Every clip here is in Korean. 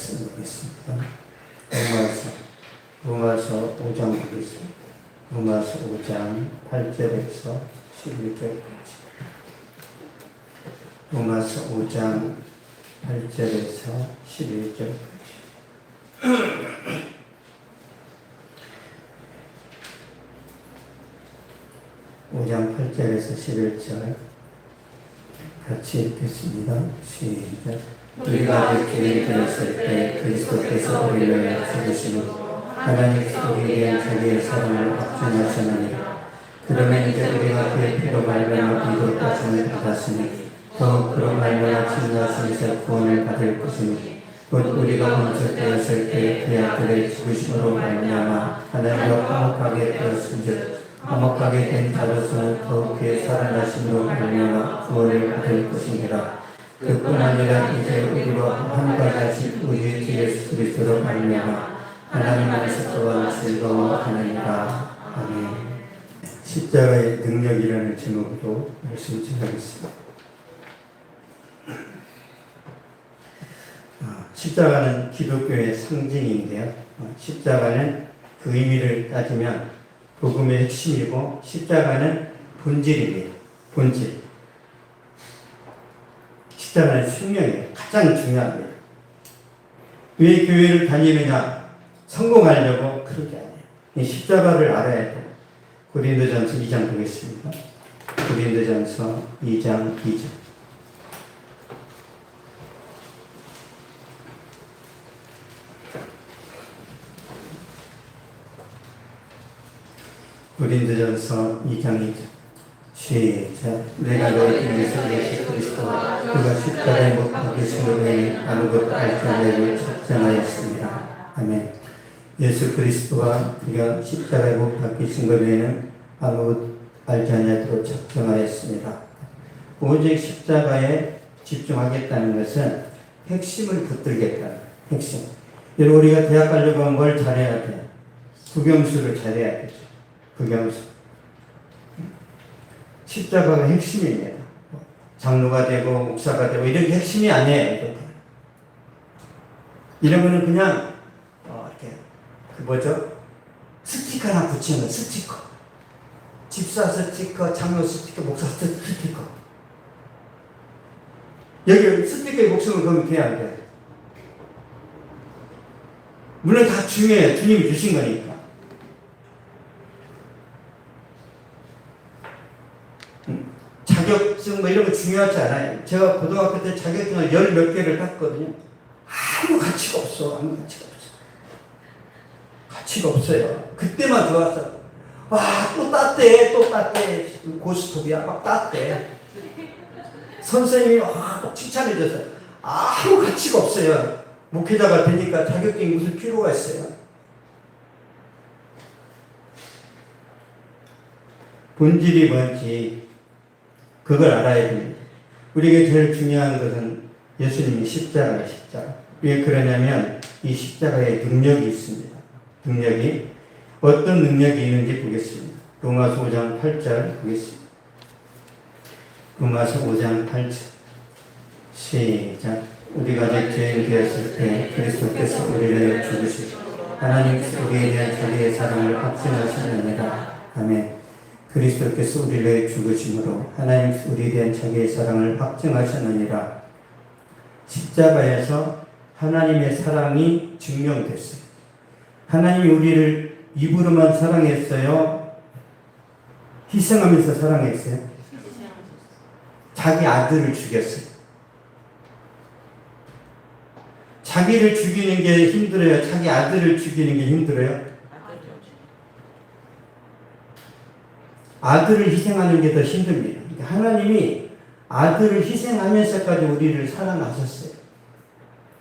말씀 보겠습니다. 로마서 5장 보겠습니다. 로마서 5장 8절에서 11절까지. 로마서 5장 8절에서 11절까지. 5장 8절에서 11절 같이 읽겠습니다. 시작. 우리가 아직 죄인 되었을 때 그리스도께서 우리를 위하여 죽으시고 하나님께서 우리에 대한 자기의 사랑을 확증하셨느니 그러면 이제 우리가 그의 피로 말미암아 의롭다심을 받았으니 더욱 그로 말미암아 진노하심에서 구원을 받을 것이니 곧 우리가 먼저 되었을 때 그의 아들의 죽으심으로 말미암아 하나님과 화목하게 되었은즉 화목하게 된 자로서는 더욱 그의 살아나심으로 말미암아 구원을 받을 것이니라. 그뿐 아니라 이제 우리와 한가하신 우리 주 예수 그리스도로 말미암아 하나님 안에서 또한 즐거워하느니라. 아멘. 십자가의 능력이라는 제목으로 말씀 전하겠습니다. 십자가는 기독교의 상징인데요. 십자가는 그 의미를 따지면 복음의 핵심이고 십자가는 본질입니다. 본질. 십자가는 숙명이에요. 가장 중요합니다. 왜 교회를 다니느냐? 성공하려고 그러지 않아요. 이 십자가를 알아야 돼요. 고린도전서 2장 보겠습니다. 고린도전서 2장 2절. 고린도전서 2장 2절. 시작. 내가 너희 중에서 예수 그리스도와 그가 십자가에 못 박히심으로 인해 아무것도 알지 않음을 작정하였습니다. 아멘. 예수 그리스도와 그가 십자가에 못 박히신 것 외에는 아무것도 알지 않도록 작정하였습니다. 오직 십자가에 집중하겠다는 것은 핵심을 붙들겠다는 핵심. 여러분 우리가 대학 가려고 하면 뭘 잘해야 돼요? 국영수를 잘해야 되죠. 국영수. 십자가가 핵심입니다. 장로가 되고 목사가 되고 이런 게 핵심이 아니에요. 이런 거는 그냥 이렇게 그 뭐죠? 스티커 하나 붙이는 거. 스티커. 집사 스티커, 장로 스티커, 목사 스티커. 여기 스티커에 목숨을 걸면 돼야 안 돼요? 물론 다 중요해요. 주님이 주신 거니까. 자격증 뭐 이런 거 중요하지 않아요. 제가 고등학교 때 자격증을 10몇 개를 땄거든요. 아무 가치가 없어. 아무 가치가 없어. 가치가 없어요. 그때만 좋았어. 또 땄대. 또 땄대. 고스톱이야. 막 땄대. 선생님이 막 칭찬해줘서 아무 가치가 없어요. 목회자가 되니까 자격증이 무슨 필요가 있어요. 본질이 뭔지 그걸 알아야 됩니다. 우리에게 제일 중요한 것은 예수님이 십자가예요. 십자가. 왜 그러냐면 이 십자가에 능력이 있습니다. 능력이 어떤 능력이 있는지 보겠습니다. 로마서 5장 8절 보겠습니다. 로마서 5장 8절 시작. 우리가 아직 죄인 되었을 때 그리스도께서 우리를 죽으시고 하나님께서 우리에 대한 자기의 사랑을 확증하셨느니라. 아멘. 그리스도께서 우리를 위해 죽으심으로 하나님께서 우리에 대한 자기의 사랑을 확증하셨느니라. 십자가에서 하나님의 사랑이 증명됐어요. 하나님이 우리를 입으로만 사랑했어요? 희생하면서 사랑했어요? 자기 아들을 죽였어요. 자기를 죽이는 게 힘들어요? 자기 아들을 죽이는 게 힘들어요? 아들을 희생하는 게 더 힘듭니다. 그러니까 하나님이 아들을 희생하면서까지 우리를 사랑하셨어요.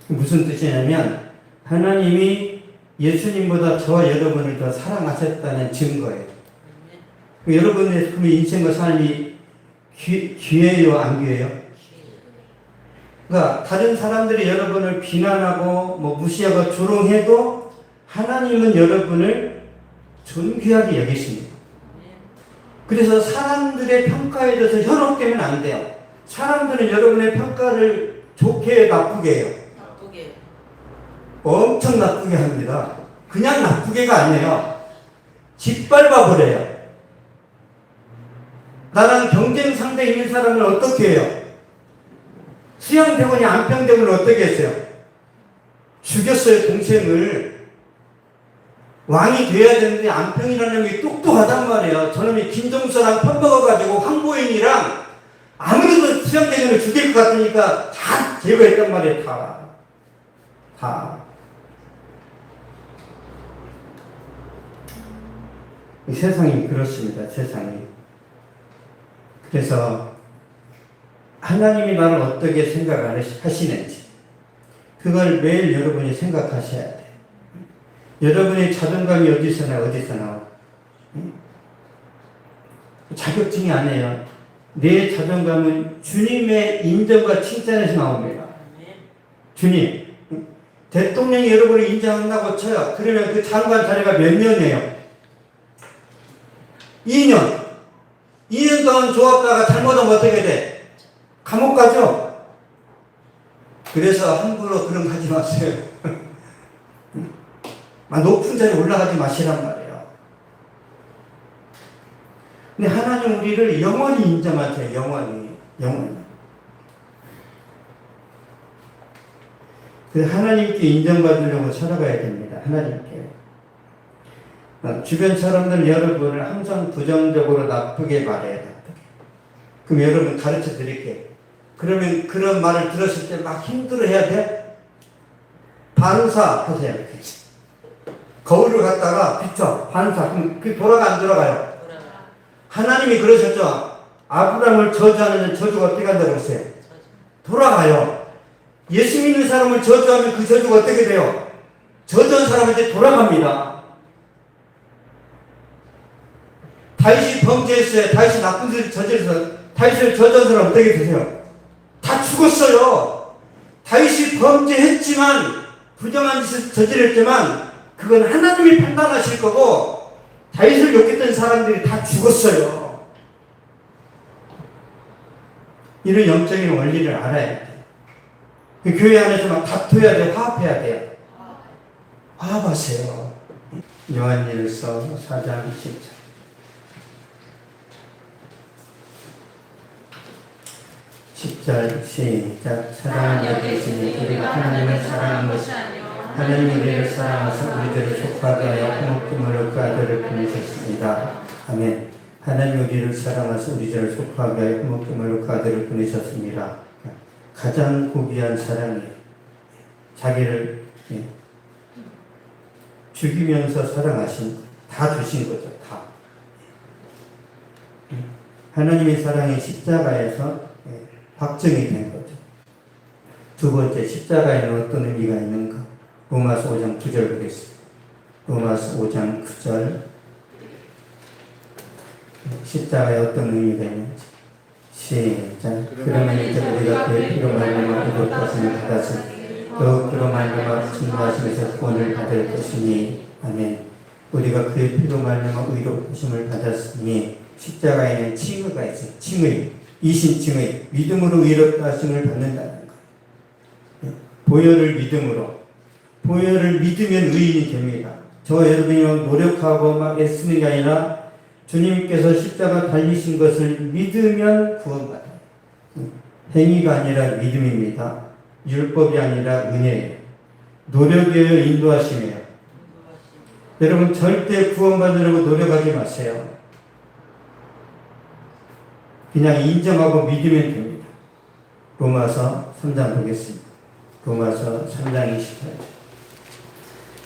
무슨 뜻이냐면 하나님이 예수님보다 저와 여러분을 더 사랑하셨다는 증거예요. 여러분의 그러면 인생과 삶이 귀해요, 안 귀해요? 그러니까 다른 사람들이 여러분을 비난하고 무시하고 조롱해도 하나님은 여러분을 존귀하게 여기십니다. 그래서 사람들의 평가에 대해서 현혹되면 안 돼요. 사람들은 여러분의 평가를 좋게 나쁘게 해요. 엄청 나쁘게 합니다. 그냥 나쁘게가 아니에요. 짓밟아 버려요. 나랑 경쟁 상대 있는 사람을 어떻게 해요? 수양대군이 안평대군을 어떻게 했어요? 죽였어요, 동생을. 왕이 돼야 되는데 안평이라는 놈이 똑똑하단 말이에요. 저놈이 김종서랑 편먹어가지고 황보인이랑 아무래도 수양대군을 죽일 것 같으니까 다 제거했단 말이에요. 다. 이 세상이 그렇습니다. 세상이. 그래서 하나님이 나를 어떻게 생각하시는지 그걸 매일 여러분이 생각하셔야 돼요. 여러분의 자존감이 어디서 나와? 자격증이 아니에요. 내 자존감은 주님의 인정과 칭찬에서 나옵니다. 주님, 대통령이 여러분을 인정한다고 쳐요. 그러면 그 장관 자리가 몇 년이에요? 2년. 2년 동안 조합다가 잘못하면 어떻게 돼? 감옥 가죠? 그래서 함부로 그런 거 하지 마세요. 높은 자리에 올라가지 마시란 말이에요. 근데 하나님 우리를 영원히 인정하세요. 영원히. 그래서 하나님께 인정받으려고 살아가야 됩니다. 하나님께. 주변 사람들 여러분을 항상 부정적으로 나쁘게 말해요. 그럼 여러분 가르쳐 드릴게요. 그러면 그런 말을 들었을 때 막 힘들어 해야 돼? 반사하세요. 거울을 갖다가 비춰. 반사. 그럼 그 돌아가 안 돌아가요? 하나님이 그러셨죠. 아브라함을 저주하는 저주가 어떻게 한다고 했어요? 돌아가요. 예수 믿는 사람을 저주하면 그 저주가 어떻게 돼요? 저주한 사람한테 돌아갑니다. 다윗이 범죄했어요. 다윗이 나쁜 짓을 저질러서 다윗을 저주한 사람 어떻게 되세요? 다 죽었어요. 다윗이 범죄했지만 부정한 짓을 저질렀지만 그건 하나님이 판단하실 거고 다윗을 욕했던 사람들이 다 죽었어요. 이런 영적인 원리를 알아야 돼요. 그 교회 안에서 막 다퉈야 돼요. 화합해야 돼요. 화합하세요. 요한일서 4장 10절. 시작. 사랑은 여기 있으니 우리가 하나님을 사랑한 것이 하나님이 우리를 사랑하사 우리들을 속하게 하여 화목김으로 그 아들을 보내셨습니다. 아멘. 하나님이 우리를 사랑하사 우리들을 속하게 하여 화목김으로 그 아들을 보내셨습니다. 가장 고귀한 사랑이에요. 자기를 죽이면서 사랑하신 다 주신 거죠. 다. 하나님의 사랑이 십자가에서 확정이 된 거죠. 두 번째, 십자가에는 어떤 의미가 있는가? 로마서 5장 9절 보겠습니다. 로마서 5장 9절. 십자가에 어떤 의미가 있는지. 시작. 그러면 이제 우리가 그의 피로 말미암아 의롭다심을 받았으니 더욱 그로 말미암아 증거하심에서 구원을 받을 것이니. 아멘. 우리가 그의 피로 말미암아 의롭다심을 받았으니 십자가에는 칭의가 있어요. 칭의. 이신칭의 믿음으로 의롭다 하심을 받는다는 거예요. 보혈을 믿음으로. 보혈을 믿으면 의인이 됩니다. 저 여러분이 노력하고 막 애쓰는 게 아니라 주님께서 십자가 달리신 것을 믿으면 구원받아요. 행위가 아니라 믿음입니다. 율법이 아니라 은혜예요. 노력이에요. 인도하심이에요. 여러분 절대 구원받으려고 노력하지 마세요. 그냥 인정하고 믿으면 됩니다. 로마서 3장 보겠습니다. 로마서 3장 28절.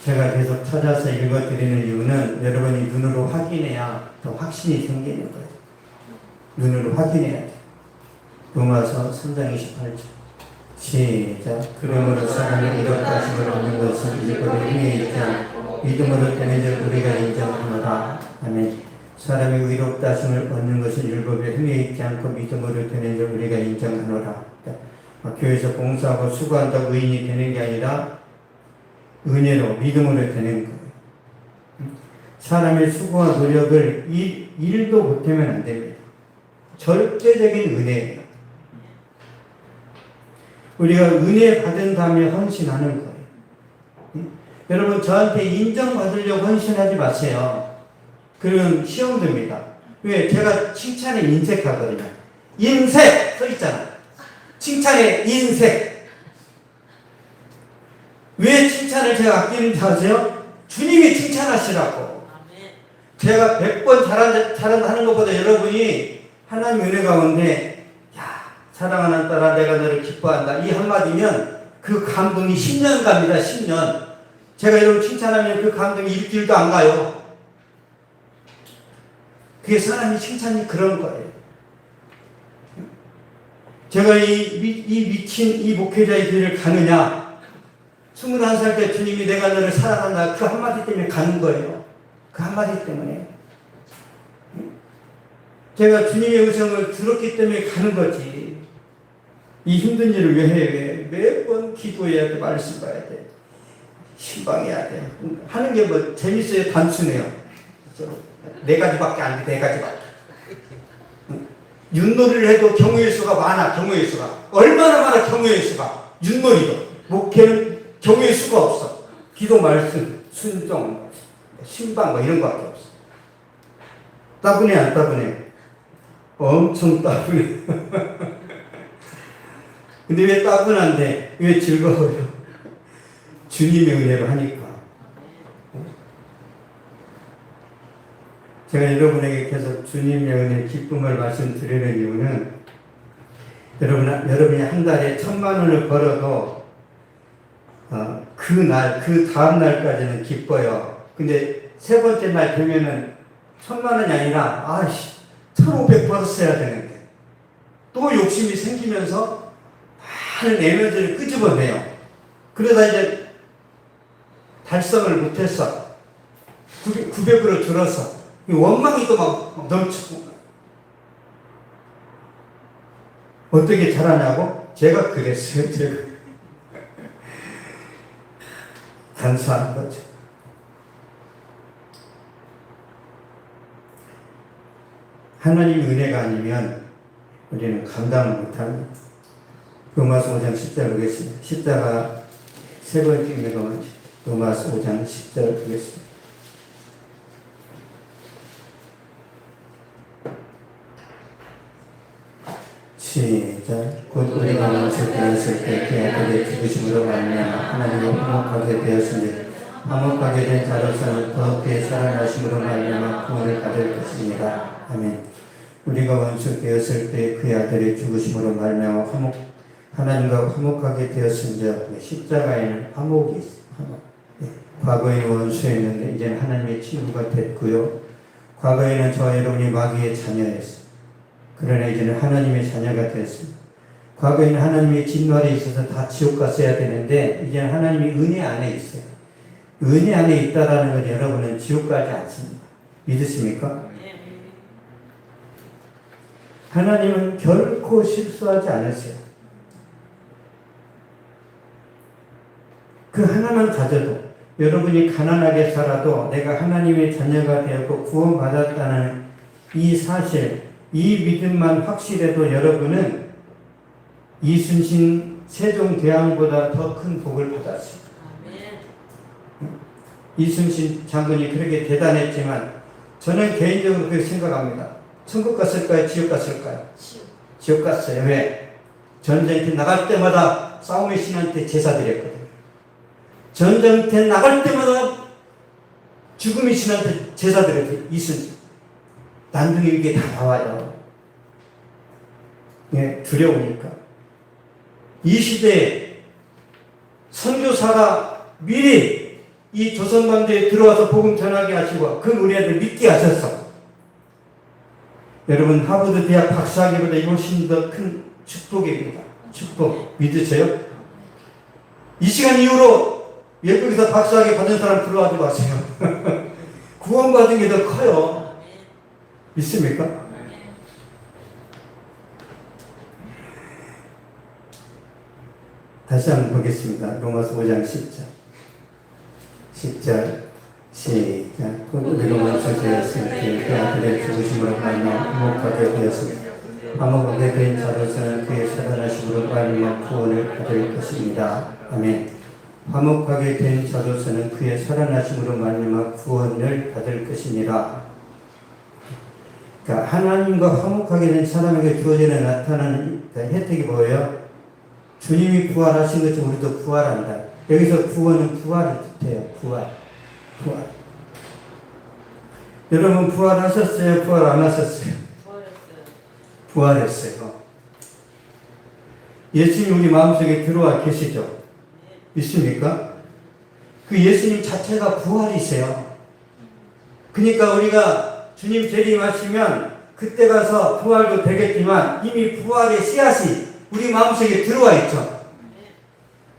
제가 계속 찾아서 읽어드리는 이유는 여러분이 눈으로 확인해야 더 확신이 생기는 거예요. 눈으로 확인해야 돼요. 로마서 3장 28절. 시작. 그러므로 사람이 이렇다 하심을 얻는 것은 일벌의 힘에 있지 않고 믿음으로 되는 줄 우리가 인정하노라. 아멘. 사람이 의롭다 하심을 얻는 것은 율법에 흠에 있지 않고 믿음으로 되는 줄 우리가 인정하노라. 교회에서 봉사하고 수고한다고 의인이 되는 게 아니라 은혜로 믿음으로 되는 거예요. 사람의 수고와 노력을 일도 못하면 안 됩니다. 절대적인 은혜예요. 우리가 은혜 받은 다음에 헌신하는 거예요. 여러분 저한테 인정받으려고 헌신하지 마세요. 그럼 시험 듭니다. 왜? 제가 칭찬에 인색하거든요. 인색! 써 있잖아. 칭찬에 인색. 왜 칭찬을 제가 아끼는지 아세요? 주님이 칭찬하시라고. 제가 100번 잘한다는 것보다 여러분이 하나님 은혜 가운데 야 사랑하는 딸아 내가 너를 기뻐한다 이 한마디면 그 감동이 10년 갑니다. 10년. 제가 여러분 칭찬하면 그 감동이 일주일도 안 가요. 그게 사람이 칭찬이 그런 거예요. 제가 이 미친 이 목회자의 길을 가느냐 21살 때 주님이 내가 너를 사랑한다 그 한마디 때문에 가는 거예요. 그 한마디 때문에 제가 주님의 음성을 들었기 때문에 가는 거지. 이 힘든 일을 왜 해? 매번 기도해야 돼. 말씀 봐야 돼. 신방해야 돼. 하는 게 뭐 재밌어요? 단순해요. 네 가지밖에 안 돼. 네 가지밖에. 윷놀이를 해도 경우의 수가 많아. 경우의 수가. 얼마나 많아 경우의 수가. 윷놀이도. 목회는 경우의 수가 없어. 기도 말씀, 순종, 신방 뭐 이런 거밖에 없어. 따분해 안 따분해? 엄청 따분해. 근데 왜 따분한데? 왜 즐거워요? 주님의 은혜로 하니까. 제가 여러분에게 계속 주님의 은혜, 기쁨을 말씀드리는 이유는 여러분이 한 달에 1,000,000원을 벌어도 그 다음 날까지는 기뻐요. 근데 세 번째 날 되면은 1,000,000원이 아니라 1,500 벌었어야 되는데 또 욕심이 생기면서 많은 에너지를 끄집어내요. 그러다 이제 달성을 못했어. 900으로 줄어서 원망이 또 막 넘치고 어떻게 잘하냐고? 제가 그랬어요. 제가 간사한 거죠. 하나님 은혜가 아니면 우리는 감당을 못합니다. 로마서 5장 10절 보겠습니다. 십자가 세 번째 읽어보면 로마서 5장 10절 보겠습니다. 시작. 곧 우리가 원수 되었을 때 그 아들의 죽으심으로 말미암아 하나님을 화목하게 되었으니 화목하게 된 자로서는 더 그의 살아나심으로 말미암아 구원을 받을 것입니다. 아멘. 우리가 원수 되었을 때 그의 아들의 죽으심으로 말미암아 하나님과 화목하게 되었은즉 십자가에는 화목이 있어요. 과거에는 원수였는데 이제는 하나님의 친구가 됐고요. 과거에는 저와 여러분이 마귀의 자녀였어요. 그러나 이제는 하나님의 자녀가 되었습니다. 과거에는 하나님의 진노에 있어서 다 지옥 갔어야 되는데 이제는 하나님이 은혜 안에 있어요. 은혜 안에 있다라는 건 여러분은 지옥 가지 않습니다. 믿으십니까? 하나님은 결코 실수하지 않으세요. 그 하나만 가져도 여러분이 가난하게 살아도 내가 하나님의 자녀가 되었고 구원받았다는 이 사실, 이 믿음만 확실해도 여러분은 이순신 세종대왕보다 더 큰 복을 받았어요. 이순신 장군이 그렇게 대단했지만 저는 개인적으로 그렇게 생각합니다. 천국 갔을까요? 지옥 갔을까요? 지옥 갔어요. 왜? 전쟁터 나갈 때마다 싸움의 신한테 제사 드렸거든요. 전쟁터 나갈 때마다 죽음의 신한테 제사 드렸어요. 이순신. 난중에 이게 다 나와요. 예, 두려우니까. 이 시대에 선교사가 미리 이 조선반도에 들어와서 복음 전하게 하시고 그 우리한테 믿게 하셨어. 여러분 하버드 대학 박사학위보다 훨씬 더 큰 축복입니다. 축복 믿으세요? 이 시간 이후로 외국에서 박사학위 받은 사람 들어와지 마세요. 구원받은 게 더 커요. 믿습니까? 다시 한번 보겠습니다. 로마서 5장 10절. 10절 시작. 곧 우리가 원수 되었을 때 그 아들의 죽으심으로 말미암아 화목하게 되었습니다. 화목하게 된 자로서는 그의 살아나심으로 말미암아 구원을 받을 것입니다. 아멘. 화목하게 된 자로서는 그의 살아나심으로 말미암아 구원을 받을 것이니라. 그러니까 하나님과 화목하게 된 사람에게 주어지는 나타나는 혜택이 뭐예요? 주님이 부활하신 것처럼 우리도 부활한다. 여기서 구원은 부활을 뜻해요. 부활. 여러분 부활하셨어요? 부활 안 하셨어요? 부활했어요. 예수님 우리 마음속에 들어와 계시죠? 있습니까? 그 예수님 자체가 부활이세요. 그러니까 우리가 주님 재림하시면 그때 가서 부활도 되겠지만 이미 부활의 씨앗이 우리 마음속에 들어와 있죠.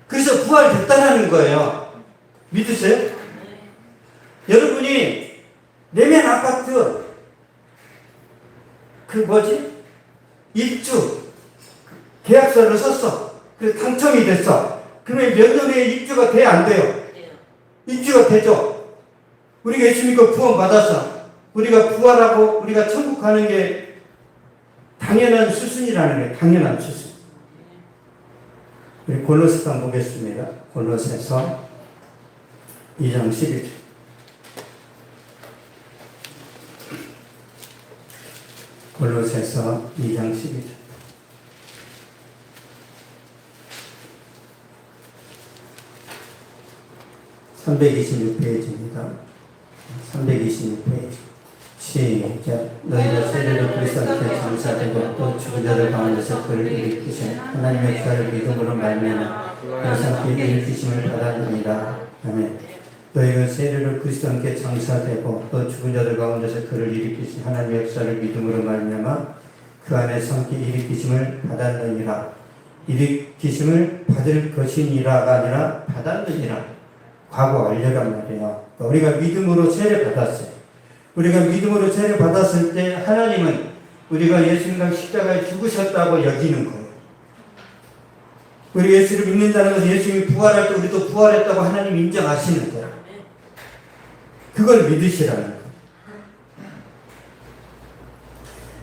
그래서 부활됐다는 거예요. 믿으세요? 여러분이 내면 아파트 입주 계약서를 썼어. 그래서 당첨이 됐어. 그러면 몇 년에 입주가 돼? 안 돼요? 입주가 되죠. 우리가 예수 믿고 구원 받았어. 우리가 부활하고 우리가 천국 가는 게 당연한 수순이라는 거예요. 당연한 수순. 우리 골로새서 한번 보겠습니다. 골로새서 2장 12절. 골로새서 2장 12절. 326페이지입니다. 326페이지. 시작. 너희가 세례로 그리스도께 감사되고 또 죽은 자들 가운데서 그를 일으키신 하나님의 역사를 믿음으로 말미암아 영상께 일으키심을 받았느니라. 아멘. 너희가 세례로 그리스도께 장사되고 또 죽은 자들 가운데서 그를 일으키신 하나님의 역사를 믿음으로 말미암아 그 안에 성께 일으키심을 받았느니라. 일으키심을 받을 것이니라가 아니라 받았느니라. 과거 완료란 말이에요. 우리가 믿음으로 세례 받았어요. 우리가 믿음으로 세례 받았을 때 하나님은 우리가 예수님과 십자가에 죽으셨다고 여기는 거예요. 우리 예수를 믿는다는 것은 예수님이 부활할 때 우리도 부활했다고 하나님 인정하시는 거예요. 그걸 믿으시라는 거예요.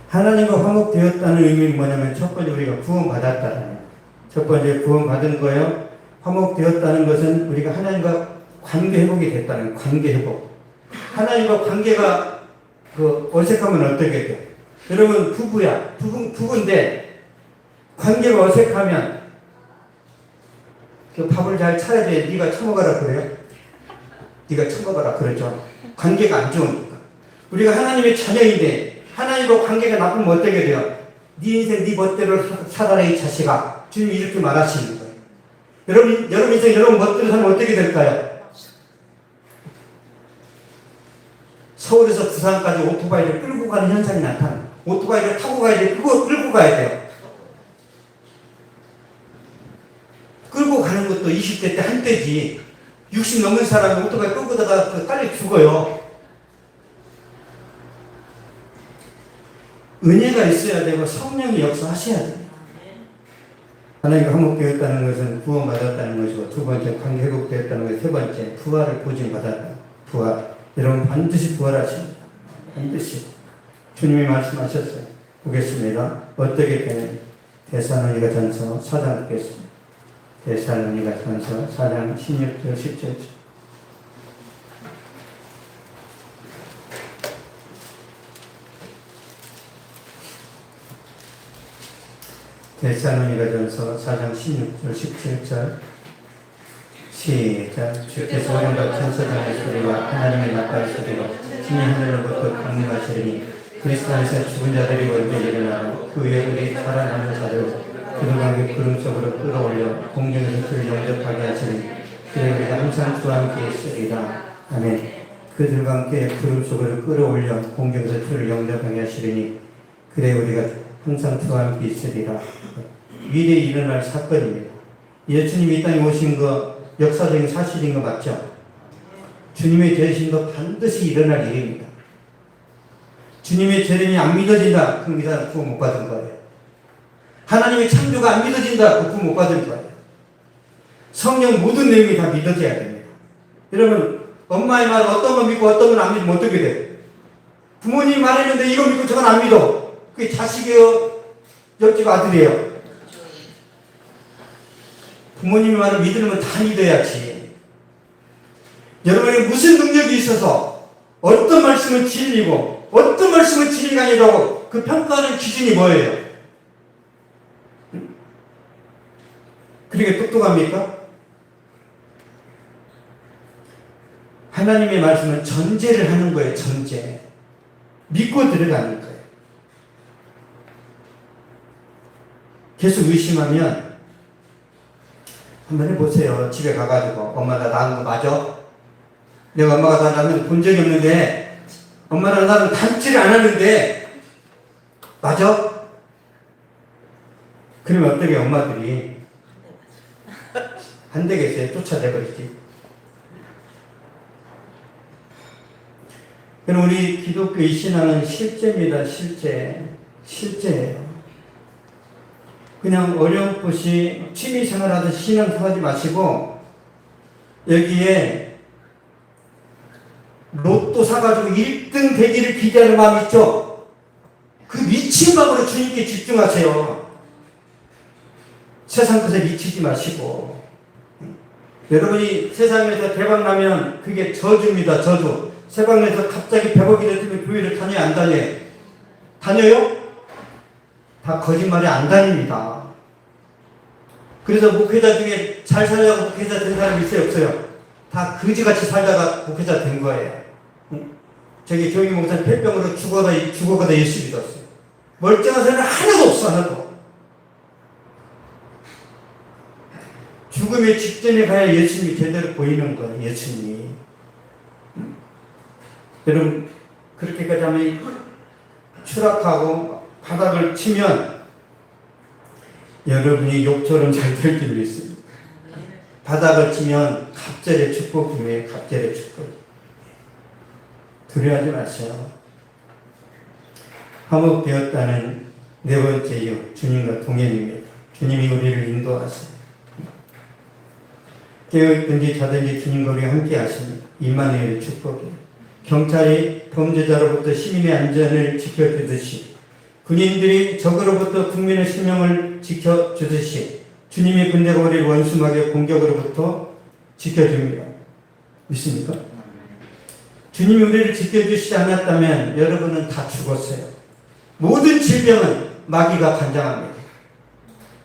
하나님과 화목되었다는 의미는 뭐냐면 첫 번째 우리가 구원받았다는 거예요. 첫 번째 구원받은 거예요. 화목되었다는 것은 우리가 하나님과 관계 회복이 됐다는 관계 회복. 하나님과 관계가 어색하면 어떻게 돼? 여러분 부부인데 관계가 어색하면 그 밥을 잘 차려야 돼. 네가 처먹어라 그래요? 네가 처먹어라 그러죠. 관계가 안 좋으니까. 우리가 하나님의 자녀인데 하나님과 관계가 나쁘면 어떻게 돼요? 네 인생 네 멋대로 살아라 이 자식아. 주님이 이렇게 말하시는 거예요. 여러분 인생 여러분 멋대로 살면 어떻게 될까요? 서울에서 부산까지 오토바이를 끌고 가는 현상이 나타나. 오토바이를 타고 가야 돼. 그거 끌고 가야 돼요. 끌고 가는 것도 20대 때 한때지. 60 넘은 사람이 오토바이 끌고 다가 빨리 죽어요. 은혜가 있어야 되고 성령이 역사하셔야 돼요. 하나님과 화목되었다는 것은 구원받았다는 것이고, 두 번째 관계 회복되었다는 것, 세 번째 부활을 보증받았다. 부활. 여러분 반드시 부활하십니다. 반드시. 주님이 말씀하셨어요. 보겠습니다. 어떻게 되는 데살로니가 전서 4장 보겠습니다. 데살로니가 전서 4장 16절 17절. 데살로니가 전서 4장 16절 17절. 시작. 주께서 오른과 천사장의 소리와 하나님의 나팔 소리로 신이 하늘로부터 강림하시리니 그리스도 안에서 죽은 자들이 먼저 일어나고 그 위에 우리 살아남은 자들 그들과 함께 구름 속으로 끌어올려 공중에서 그를 영접하게 하시니 그래 우리가 항상 주와 함께 있으리라. 아멘. 그들과 함께 구름 속으로 끌어올려 공중에서 그를 영접하게 하시리니 그래 우리가 항상 주와 함께 있으리라. 미래에 일어날 사건입니다. 예수님이 이 땅에 오신 거 역사적인 사실인 거 맞죠? 주님의 재림도 반드시 일어날 일입니다. 주님의 재림이 안 믿어진다. 그럼 이 사람 구원 못 받은 거예요. 하나님의 창조가 안 믿어진다. 그 구원 못 받은 거예요. 성령 모든 내용이 다 믿어져야 됩니다. 여러분 엄마의 말을 어떤 건 믿고 어떤 건 안 믿으면 어떻게 돼요? 부모님이 말했는데 이거 믿고 저건 안 믿어. 그게 자식이에요? 옆집 아들이에요? 부모님의 말을 믿으면 다 믿어야지. 여러분이 무슨 능력이 있어서 어떤 말씀은 진리고 어떤 말씀은 진리가 아니라고 그 평가하는 기준이 뭐예요? 그렇게 똑똑합니까? 하나님의 말씀은 전제를 하는 거예요. 전제. 믿고 들어가는 거예요. 계속 의심하면 한번 해보세요. 집에 가가지고 엄마 나 낳은 거 맞아? 내가 엄마가 나 낳는 본 적이 없는데 엄마랑 나는 닮지를 않았는데 맞아? 그러면 어떻게 엄마들이 안 되겠어요. 쫓아내버리지. 그럼 우리 기독교의 신앙은 실제입니다. 실제예요. 그냥 어렴풋이 취미생활 하듯이 신앙생활하지 마시고 여기에 로또 사가지고 1등 되기를 기대하는 마음 있죠? 그 미친 마음으로 주님께 집중하세요. 세상 것에 미치지 마시고. 여러분이 세상에서 대박나면 그게 저주입니다. 저주. 세상에서 갑자기 100억이 됐으면 교회를 다녀요? 안 다녀요? 다녀요? 다 거짓말이 안 다닙니다. 그래서 목회자 중에 잘 살려고 목회자 된 사람이 있어요? 없어요? 다 거지같이 살다가 목회자 된 거예요. 저기 조용히 목사님 폐병으로 죽어가다 예수 믿었어요. 멀쩡한 사람은 하나도 없어. 하나도. 죽음의 직전에 가야 예수님이 제대로 보이는 거예요. 예수님이. 여러분 그렇게까지 하면 추락하고 바닥을 치면 여러분이 욕처럼 잘 될 줄 믿습니다. 바닥을 치면 갑절의 축복이에요. 갑절의 축복. 두려워하지 마세요. 화목되었다는 네 번째 이유, 주님과 동행입니다. 주님이 우리를 인도하세요. 깨어있든지 자든지 주님과 우리가 함께 하십니다. 임마누엘의 축복이에요. 경찰이 범죄자로부터 시민의 안전을 지켜주듯이 군인들이 적으로부터 국민의 생명을 지켜주듯이 주님의 군대가 우리를 원수막의 공격으로부터 지켜줍니다. 믿습니까? 주님이 우리를 지켜주시지 않았다면 여러분은 다 죽었어요. 모든 질병은 마귀가 관장합니다.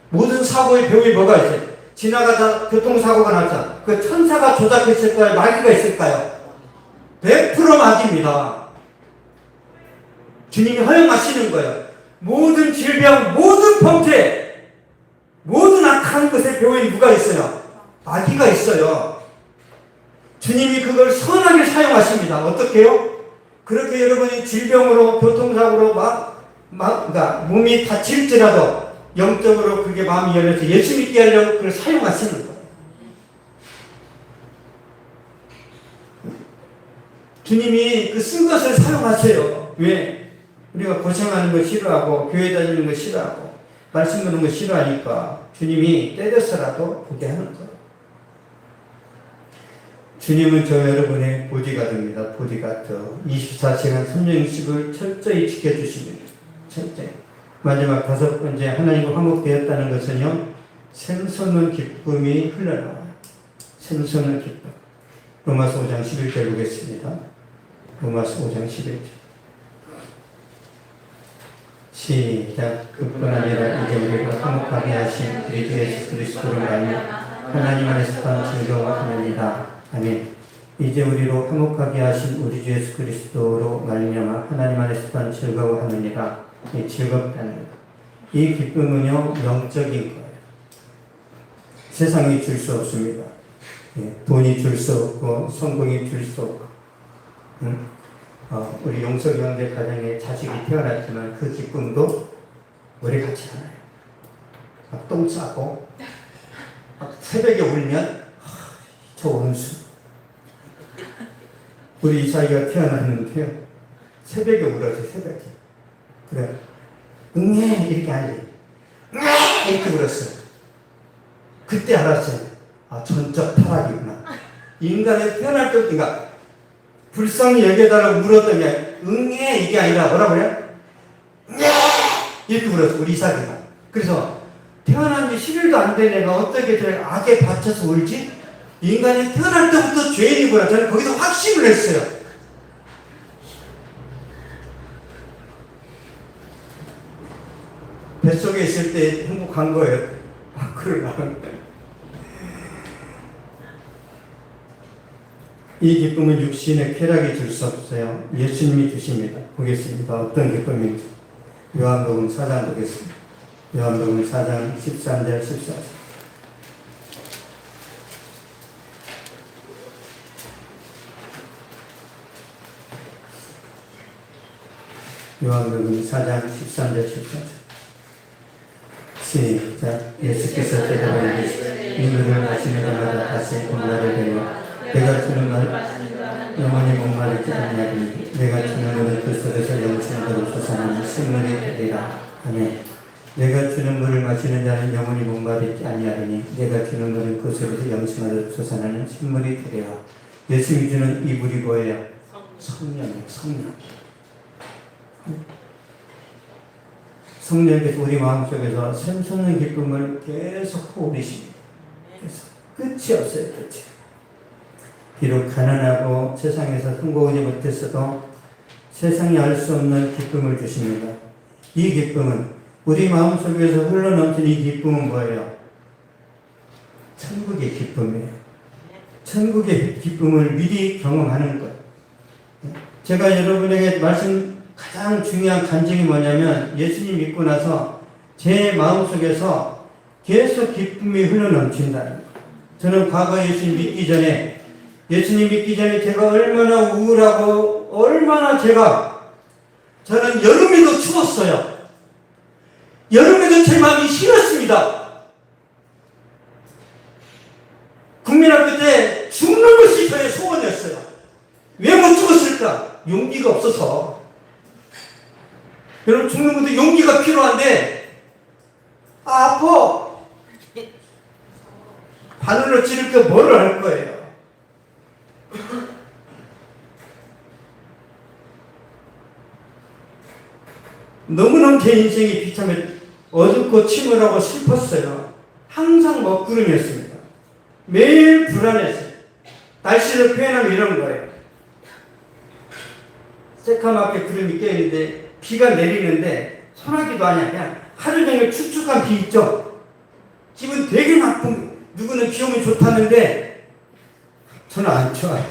모든 사고의 병이 뭐가 있어요? 지나가다 교통사고가 났잖아. 그 천사가 조작했을까요? 마귀가 있을까요? 100% 마귀입니다. 주님이 허용하시는 거예요. 모든 질병, 모든 범죄, 모든 악한 것의 병에 누가 있어요? 마귀가 있어요. 주님이 그걸 선하게 사용하십니다. 어떻게요? 그렇게 여러분이 질병으로, 교통사고로 그러니까 몸이 다칠지라도 영적으로 그게 마음이 열려서 예수 믿게 하려고 그걸 사용하시는 거예요. 주님이 그 쓴 것을 사용하세요. 왜? 우리가 고생하는 거 싫어하고 교회 다니는 거 싫어하고 말씀 듣는 거 싫어하니까 주님이 때려서라도 보게 하는 거예요. 주님은 저 여러분의 보디가드입니다. 보디가드. 24시간 360을 철저히 지켜주십니다. 철저히. 마지막 5번째, 하나님과 화목되었다는 것은요, 샘솟는 기쁨이 흘러나와요. 샘솟는 기쁨. 로마서 5장 11절 보겠습니다. 로마서 5장 11절. 시작. 그뿐 아니라 이제 우리가 화목하게 하신 우리 주 예수 그리스도를 말며 하나님 안에서 단 즐거워하느니라. 아멘. 이제 우리로 화목하게 하신 우리 주 예수 그리스도로 말미암아 하나님 안에서 단 즐거워하느니라. 이 즐겁다는 것. 이 기쁨은요, 영적인 거예요. 세상이 줄 수 없습니다. 돈이 줄 수 없고 성공이 줄 수 없고 우리 용석이 형제 가정에 자식이 태어났지만 그 기쁨도 우리 같지 않아요. 막 똥 싸고 막 새벽에 울면 저 원수. 우리 이삭이가 태어났는데요, 새벽에 울었어요. 새벽에. 그래 응애 이렇게 아니지, 응애 이렇게 울었어요. 그때 알았어요. 아, 전적 타락이구나. 인간이 태어날 때부터 불쌍히 여겨달라고 물었던 게 응애 이게 아니라 뭐라고 그래요? 응애 이렇게 울었어. 우리 이삭이가. 그래서 태어난 지 10일도 안 된 애가 어떻게 저 악에 받쳐서 울지? 인간이 태어날 때부터 죄인이구나. 저는 거기서 확신을 했어요. 뱃속에 있을 때 행복한 거예요. 밖으로 나온 거예요. 이 기쁨은 육신의 쾌락이 줄 수 없어요. 예수님이 주십니다. 보겠습니다. 어떤 기쁨인지. 요한복음 4장 보겠습니다. 요한복음 4장 13절 14절. 요한복음 4장 13절 14절. 시작. 예수께서 대답하여 이르시되 이 물을 마시는 자마다 다시 목마르게 되며 내가 주는 말 영원히 목마르지 아니하리니 내가 주는 물은 그 속에서 영생으로 솟아나는 생물이 되리라. 아멘. 내가 주는 물을 마시는 자는 영원히 목마르지 아니하리니 내가 주는 물은 그 속에서 영생으로 솟아나는 생물이 되리라. 예수님이 주는 이 물이 뭐예요? 성령이에요. 성령. 성령께서 우리 마음속에서 샘솟는 기쁨을 계속 부으십니다. 그래서 끝이 없어요. 끝이. 비록 가난하고 세상에서 성공하지 못했어도 세상이 알 수 없는 기쁨을 주십니다. 이 기쁨은 우리 마음속에서 흘러넘치는 이 기쁨은 뭐예요? 천국의 기쁨이에요. 천국의 기쁨을 미리 경험하는 것. 제가 여러분에게 가장 중요한 간증이 뭐냐면 예수님 믿고 나서 제 마음속에서 계속 기쁨이 흘러넘친다는 거예요. 저는 과거 예수님 믿기 전에 제가 얼마나 우울하고 얼마나 저는 여름에도 추웠어요. 여름에도 제 마음이 싫었습니다. 국민학교 때 죽는 것이 저의 소원이었어요. 왜 못 죽었을까? 용기가 없어서. 여러분 죽는 것도 용기가 필요한데 아파. 바늘로 찌를 때 뭐를 할 거예요? 너무너무 제 인생이 비참해 어둡고 침울하고 슬펐어요. 항상 먹구름이었습니다. 매일 불안했어요. 날씨를 표현하면 이런 거예요. 새카맣게 구름이 껴있는데 비가 내리는데 소나기도 아니야. 그냥 하루 종일 축축한 비 있죠. 기분 되게 나쁜. 누구는 비 오면 좋다는데 저는 안 좋아요.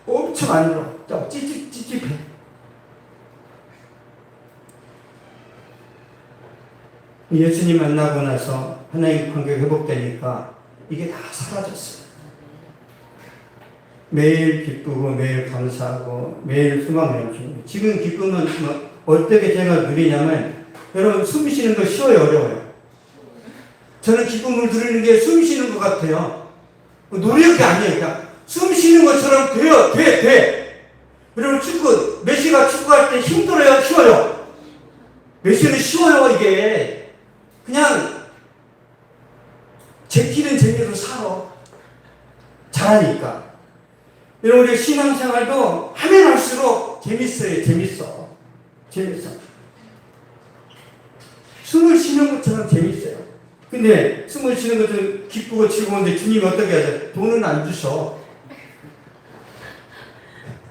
엄청 안 좋아. 찝찝해. 예수님 만나고 나서 하나님 관계가 회복되니까 이게 다 사라졌어요. 매일 기쁘고 매일 감사하고 매일 소망을 넘치는. 지금 기쁨은 어떻게 제가 누리냐면 여러분 숨 쉬는 거 쉬워요, 어려워요? 저는 기쁨을 누리는 게 숨 쉬는 것 같아요. 노력이 아니에요. 그냥 숨 쉬는 것처럼 돼. 여러분 메시가 축구할 때 힘들어요, 쉬워요? 메시는 쉬워요, 이게. 그냥 제끼는 재미로 살아. 잘하니까. 여러분 우리 신앙생활도 하면 할수록 재밌어. 숨을 쉬는 것처럼 재밌어요. 근데 숨을 쉬는 것은 기쁘고 즐거운데 주님이 어떻게 하죠? 돈은 안 주셔.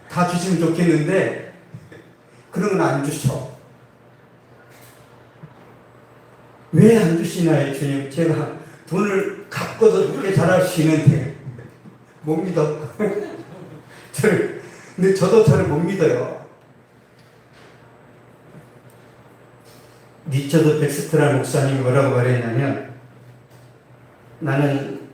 다 주시면 좋겠는데 그런 건 안 주셔. 왜 안 주시나요, 주님? 제가 돈을 갖고도 그렇게 잘할 수 있는데 못 믿어. 근데 저도 저를 못 믿어요. 리처드 백스트라 목사님이 뭐라고 말했냐면 나는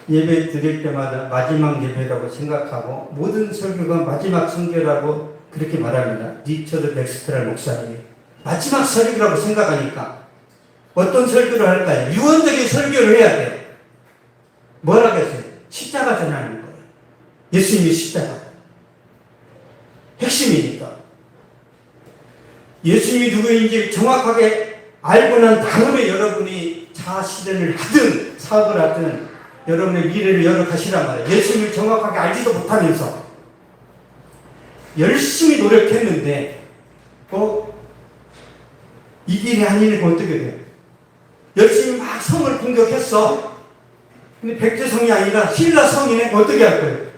예배 드릴 때마다 마지막 예배라고 생각하고 모든 설교가 마지막 설교라고 그렇게 말합니다. 리처드 백스트라 목사님이 마지막 설교라고 생각하니까 어떤 설교를 할까요? 유언적인 설교를 해야 돼요. 뭐라고 했어요? 십자가 전하는 거예요. 예수님이 십자가. 핵심이니까. 예수님이 누구인지 정확하게 알고 난 다음에 여러분이 자아실현을 하든 사업을 하든 여러분의 미래를 열어가시란 말이에요. 예수님을 정확하게 알지도 못하면서 열심히 노력했는데 이 길이 아니니까 어떻게 돼요? 열심히 막 성을 공격했어. 근데 백제성이 아니라 신라성이네. 어떻게 할 거예요?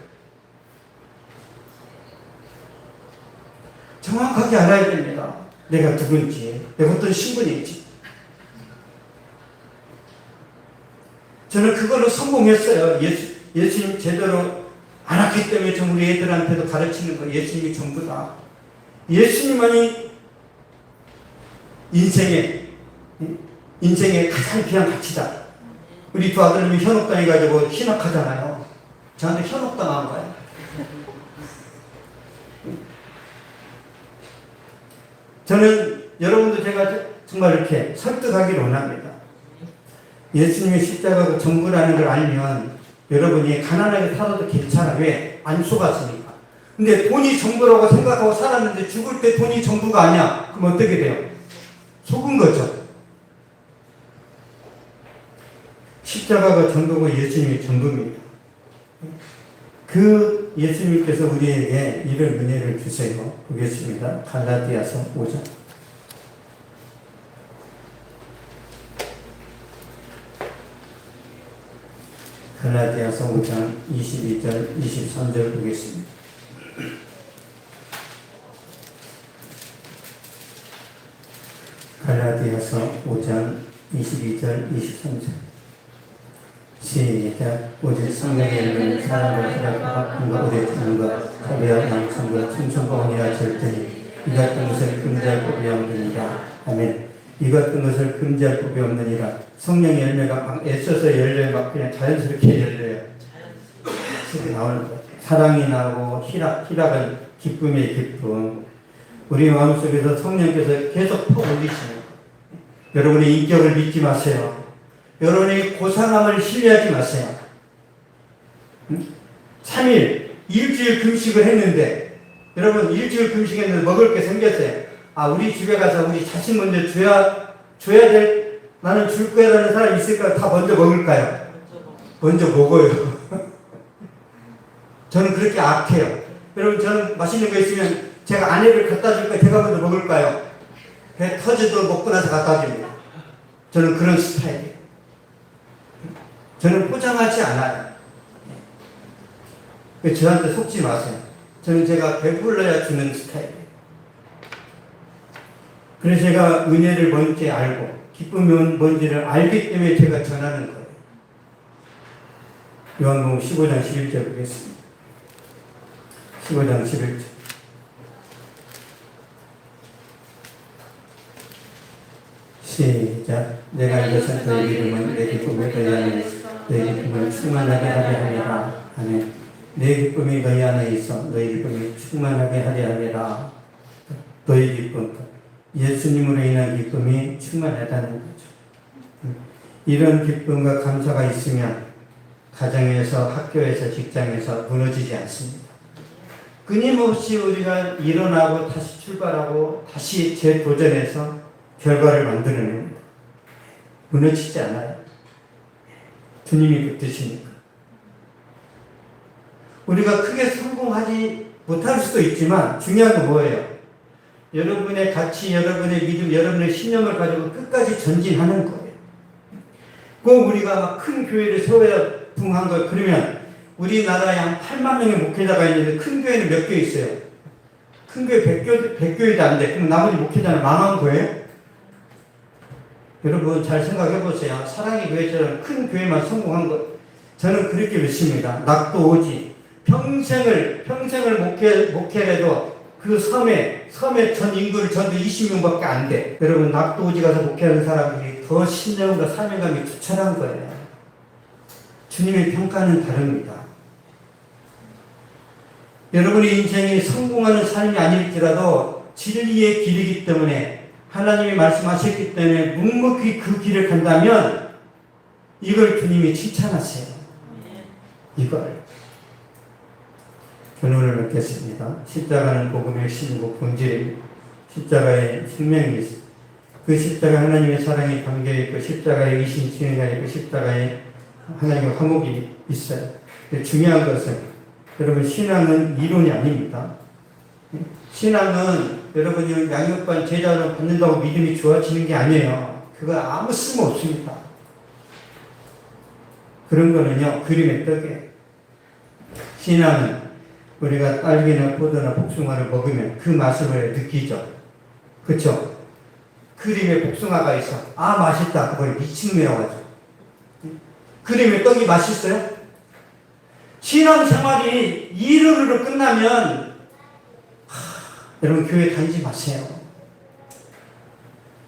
정확하게 알아야 됩니다. 내가 누군지, 내가 어떤 신분인지. 저는 그걸로 성공했어요. 예수님 제대로 알았기 때문에 전 우리 애들한테도 가르치는 거. 예수님이 전부다. 예수님만이 인생의 가장 귀한 가치다. 우리 두 아들님이 현혹당해가지고 신학하잖아요. 저한테 현혹당한 거예요. 저는 여러분도 제가 정말 이렇게 설득하기를 원합니다. 예수님의 십자가가 전부라는 걸 알면 여러분이 가난하게 살아도 괜찮아. 왜? 안 속았으니까. 근데 돈이 전부라고 생각하고 살았는데 죽을 때 돈이 전부가 아니야. 그럼 어떻게 돼요? 속은 거죠. 십자가가 전부고 예수님이 전부입니다. 그 예수님께서 우리에게 이런 은혜를 주세요. 보겠습니다. 갈라디아서 5장. 갈라디아서 5장 22절 23절 보겠습니다. 갈라디아서 5장 22절 23절 시작. 오직 성령의 열매는 사랑과 희락과 기쁨과 오래 참음과 자비와 양성과 충성과 절대니 이 같은 것을 금지할 법이 없느니라. 아멘. 이 같은 것을 금지할 법이 없느니라. 성령의 열매가 막 애써서 열려요. 막 그냥 자연스럽게 열려요. 그게 나오는 거예요. 사랑이 나오고 희락은 기쁨의 기쁨. 우리 마음속에서 성령께서 계속 퍼올리시는 거예요. 여러분의 인격을 믿지 마세요. 여러분의 고상함을 신뢰하지 마세요. 3일, 일주일 금식을 했는데, 여러분 일주일 금식했는데 먹을 게 생겼어요. 아, 우리 집에 가서 우리 자식 먼저 줘야 될, 나는 줄 거야라는 사람이 있을까? 다 먼저 먹을까요? 먼저 먹어요. 저는 그렇게 악해요. 여러분, 저는 맛있는 거 있으면 제가 아내를 갖다 줄까요? 제가 먼저 먹을까요? 배 터져도 먹고 나서 갖다 줍니다. 저는 그런 스타일이에요. 저는 포장하지 않아요. 저한테 속지 마세요. 저는 제가 배불러야 주는 스타일이에요. 그래서 제가 은혜를 뭔지 알고 기쁨이 뭔지를 알기 때문에 제가 전하는 거예요. 요한복음 15장 11절 보겠습니다. 15장 11절 시작. 내가 이것은 너희 이름은 내 기쁨을 너희 안에 너희 기쁨을 충만하게 하려 하리라. 아멘. 내 기쁨이 너희 안에 있어 너희 기쁨이 충만하게 하려 하리라. 너희 기쁨, 예수님으로 인한 기쁨이 충만하다는 거죠. 이런 기쁨과 감사가 있으면 가정에서, 학교에서, 직장에서 무너지지 않습니다. 끊임없이 우리가 일어나고 다시 출발하고 다시 재도전해서 결과를 만들어냅니다. 무너지지 않아요. 주님이 붙드시니까. 우리가 크게 성공하지 못할 수도 있지만 중요한 건 뭐예요? 여러분의 가치, 여러분의 믿음, 여러분의 신념을 가지고 끝까지 전진하는 거예요. 꼭 우리가 막 큰 교회를 세워야 붕한 거예요. 그러면 우리나라에 한 8만 명의 목회자가 있는데 큰 교회는 몇 개 있어요? 큰 교회 100교회도 안 돼. 그럼 나머지 목회자는 망한 거예요? 여러분 잘 생각해 보세요. 사랑의 교회처럼 큰 교회만 성공한 것, 저는 그렇게 믿습니다. 낙도 오지. 평생을 목회를 해도 그 섬에 전 인구를 전부 20명밖에 안 돼. 여러분 낙도 오지 가서 목회하는 사람들이 더 신념과 사명감이 투철한 거예요. 주님의 평가는 다릅니다. 여러분의 인생이 성공하는 삶이 아닐지라도 진리의 길이기 때문에 하나님이 말씀하셨기 때문에 묵묵히 그 길을 간다면 이걸 주님이 칭찬하세요. 이걸. 결론을 맺겠습니다. 십자가는 복음의 신이고 본질입니다. 십자가에 생명이 있습니다. 그 십자가 하나님의 사랑이 담겨있고 십자가에 의심 진리가 있고 십자가에 하나님의 화목이 있어요. 중요한 것은 여러분 신앙은 이론이 아닙니다. 신앙은 여러분이 양육반 제자를 받는다고 믿음이 좋아지는 게 아니에요. 그거 아무 쓸모 없습니다. 그런 거는요, 그림의 떡이에요. 신앙은 우리가 딸기나 포도나 복숭아를 먹으면 그 맛을 왜 느끼죠? 그쵸? 그림에 복숭아가 있어. 아, 맛있다. 그걸 미친매라고 하죠. 그림의 떡이 맛있어요? 신앙생활이 이론으로 끝나면 여러분 교회 다니지 마세요.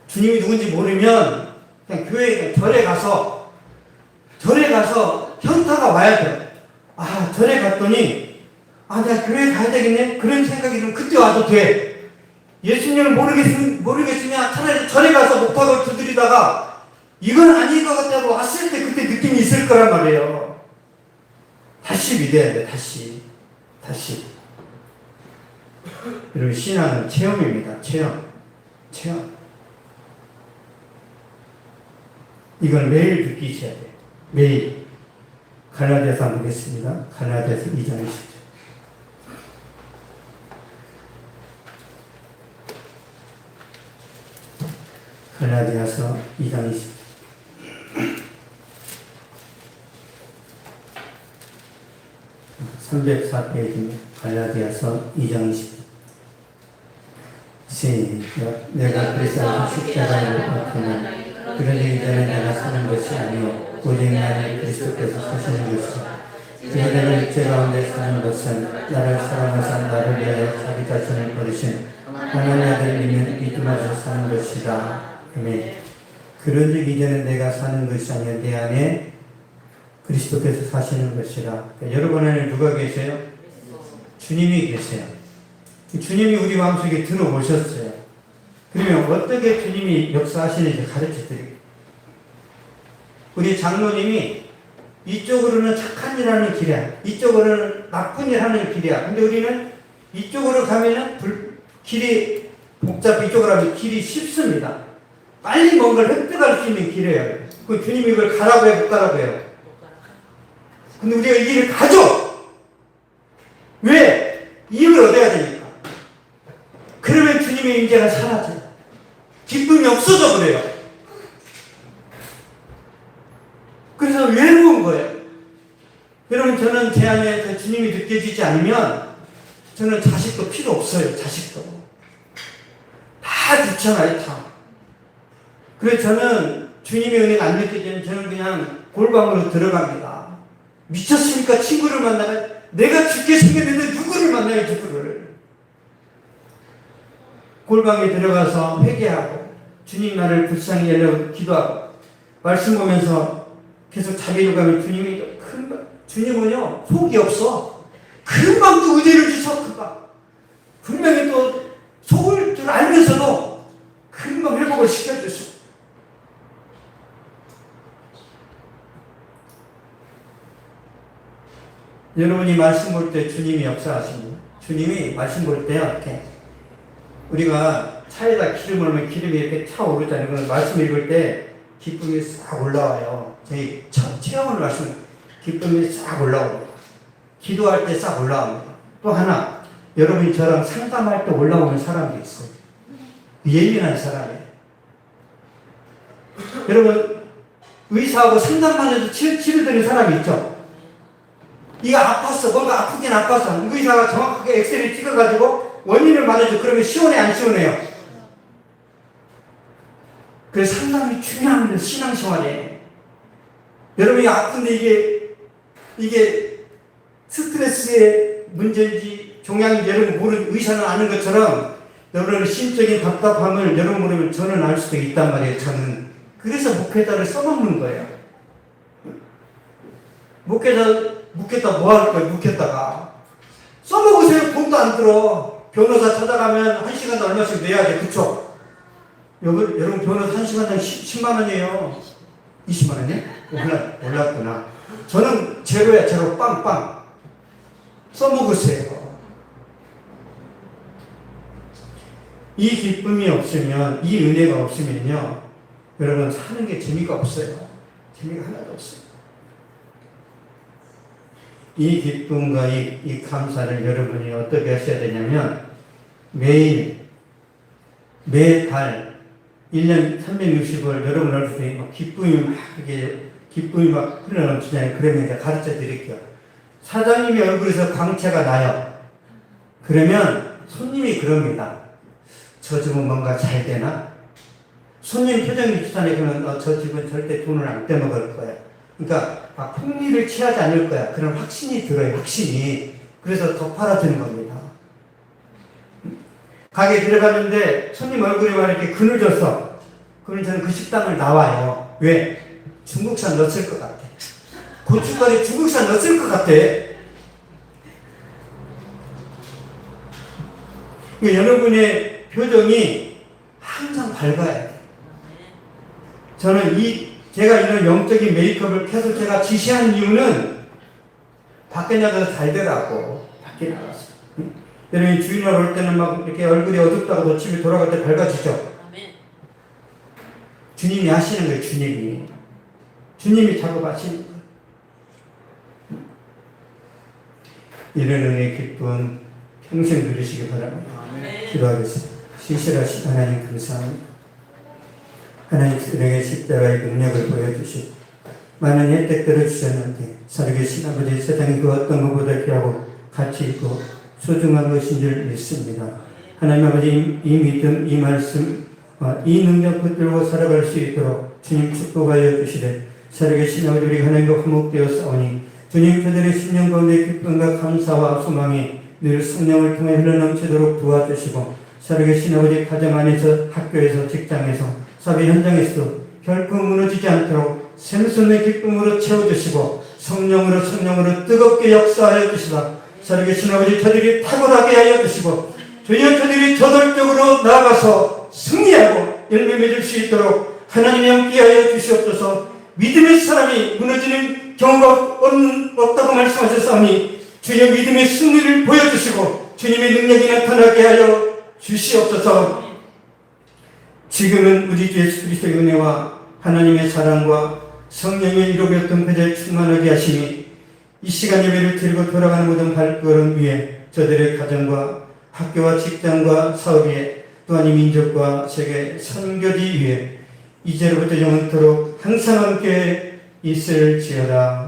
주님이 누군지 모르면 그냥 교회 절에 가서 현타가 와야 돼요. 아, 절에 갔더니 내가 교회 가야 되겠네? 그런 생각이 들면 그때 와도 돼. 예수님을 모르겠으면 차라리 절에 가서 목박을 두드리다가 이건 아닌 것 같다고 왔을 때 그때 느낌이 있을 거란 말이에요. 다시 믿어야 돼, 다시. 여러분, 신앙은 체험입니다. 체험. 이걸 매일 느끼셔야 돼요. 매일. 갈라디아서 한번 보겠습니다. 갈라디아서 2장 20절. 갈라디아서 2장 20절. (304페이지입니다) 갈라디아서 2장 20절. 시작. 내가 그리스도의 십자가를 받으면 그러니 이제는 내가 사는 것이 아니요 오직 나를 그리스도께서 사시는 것이다. 이제 내가 육체 가운데 사는 것은 나를 사랑하사 나를 위하여 자기 자신을 버리신 하나님의 아들님은 믿음으로 사는 것이다. 아멘. 그런즉 이제는 내가 사는 것이 아니요 내 안에 그리스도께서 사시는 것이라. 그러니까 여러분 안에 누가 계세요? 주님이 계세요. 주님이 우리 마음속에 들어오셨어요. 그러면 어떻게 주님이 역사하시는지 가르쳐 드릴게요. 우리 장로님이 이쪽으로는 착한 일 하는 길이야. 이쪽으로는 나쁜 일 하는 길이야. 근데 우리는 이쪽으로 가면은 길이 복잡해. 이쪽으로 가면 길이 쉽습니다. 빨리 뭔가를 획득할 수 있는 길이에요. 그 주님이 이걸 가라고 해요, 못 가라고 해요? 근데 우리가 이 길을 가죠! 왜? 이익을 얻어야 되니까. 그러면 주님의 임재가 사라져요. 기쁨이 없어져 버려요. 그래서 외로운 거예요. 여러분, 저는 제 안에 주님이 느껴지지 않으면 저는 자식도 필요 없어요. 자식도. 다 좋잖아요. 다. 그래서 저는 주님의 은혜가 안 느껴지면 저는 그냥 골방으로 들어갑니다. 미쳤습니까? 친구를 만나면 내가 죽게 생겼는데 누구를 만나요? 누구를. 골방에 들어가서 회개하고 주님 나를 불쌍히 여겨 기도하고 말씀 보면서 계속 자기를 가면 주님은요 속이 없어. 금방 또 은혜를 주셔. 금방 분명히 또 속을 줄 알면서도 금방 회복을 시켜주셔. 여러분이 말씀 볼 때 주님이 역사하십니다. 주님이 말씀 볼 때요, 이렇게. 우리가 차에다 기름을 넣으면 기름이 이렇게 차오르잖아요. 그래서 말씀 읽을 때 기쁨이 싹 올라와요. 저희 첫 체험을 말씀, 기쁨이 싹 올라옵니다. 기도할 때 싹 올라옵니다. 또 하나, 여러분이 저랑 상담할 때 올라오는 사람이 있어요. 예민한 사람이에요. 여러분, 의사하고 상담만 해도 치료되는 사람이 있죠? 이거 아팠어. 뭔가 아프긴 아팠어. 의사가 정확하게 엑스레이 찍어가지고 원인을 말해줘. 그러면 시원해, 안 시원해요? 그래서 상담이 중요합니다. 신앙생활에. 여러분이 아픈데 이게 스트레스의 문제인지 종양인지 여러분 모르는 의사는 아는 것처럼 여러분의 심적인 답답함을 여러분 모르면 저는 알 수도 있단 말이에요. 저는. 그래서 목회자를 써먹는 거예요. 묵겠다 뭐 할 거예요? 묵겠다가 써먹으세요. 돈도 안 들어. 변호사 찾아가면 1시간에 얼마씩 내야 돼. 그쵸? 여러분 변호사 1시간당 10만 원이에요. 20만 원이요? 몰랐구나. 저는 제로야. 제로. 빵빵 써먹으세요. 이 기쁨이 없으면, 이 은혜가 없으면요, 여러분 사는 게 재미가 없어요. 재미가 하나도 없어요. 이 기쁨과 이 감사를 여러분이 어떻게 하셔야 되냐면 매달 1년 360일 여러분 얼굴에 기쁨이 막 이렇게 기쁨이 막 흘러넘치잖아요. 그러면 이제 가르쳐 드릴게요. 사장님이 얼굴에서 광채가 나요. 그러면 손님이 그럽니다. 저 집은 뭔가 잘 되나? 손님 표정이 비슷하네. 그러면 저 집은 절대 돈을 안 떼먹을 거야. 그러니까 폭리를 취하지 않을 거야. 그런 확신이 들어요. 확신이. 그래서 더 팔아주는 겁니다. 가게에 들어갔는데 손님 얼굴에 막 이렇게 그늘졌어. 그러면 저는 그 식당을 나와요. 왜? 중국산 넣었을 것 같아. 고춧가루 중국산 넣었을 것 같아. 그러니까 여러분의 표정이 항상 밝아야 돼. 저는 제가 이런 영적인 메이크업을 계속 제가 지시한 이유는 밖에 나가서 잘 되라고. 밖에 나가서. 여러분이 주인을 올 때는 막 이렇게 얼굴이 어둡다고 집에 돌아갈 때 밝아지죠? 주님이 하시는 거예요, 주님이. 주님이 작업하시는 거예요. 이런 은혜의 기쁨 평생 누리시기 바랍니다. 기도하겠습니다. 신실하신 하나님 감사합니다. 하나님 우리에게 십자가의 능력을 보여주시고 많은 혜택들을 주셨는데 살아계신 아버지 세상이 그 어떤 것보다 귀하고 가치 있고 소중한 것인 줄 믿습니다. 하나님 아버지 이 믿음, 이 말씀, 이 능력 붙들고 살아갈 수 있도록 주님 축복하여 주시되 살아계신 아버지 우리 하나님과 화목되어 싸우니 주님 저들의 심령 가운데 기쁨과 감사와 소망이 늘 성령을 통해 흘러넘치도록 도와주시고 살아계신 아버지 가정 안에서 학교에서 직장에서 사회 현장에서 결코 무너지지 않도록 샘솟는 기쁨으로 채워주시고 성령으로 뜨겁게 역사하여 주시다. 살아계신 아버지 저들이 탁월하게 하여 주시고 주여 저들이 저돌적으로 나아가서 승리하고 열매 맺을 수 있도록 하나님이 함께하여 주시옵소서. 믿음의 사람이 무너지는 경우가 없다고 말씀하셨사오니 주의 믿음의 승리를 보여주시고 주님의 능력이 나타나게 하여 주시옵소서. 지금은 우리 주 예수 그리스도의 은혜와 하나님의 사랑과 성령의 이루었던 그들 충만하게 하시니 이 시간 예배를 드리고 돌아가는 모든 발걸음 위에 저들의 가정과 학교와 직장과 사업 위에 또한 이 민족과 세계 선교지 위에 이제로부터 영원토록 항상 함께 있을지어다.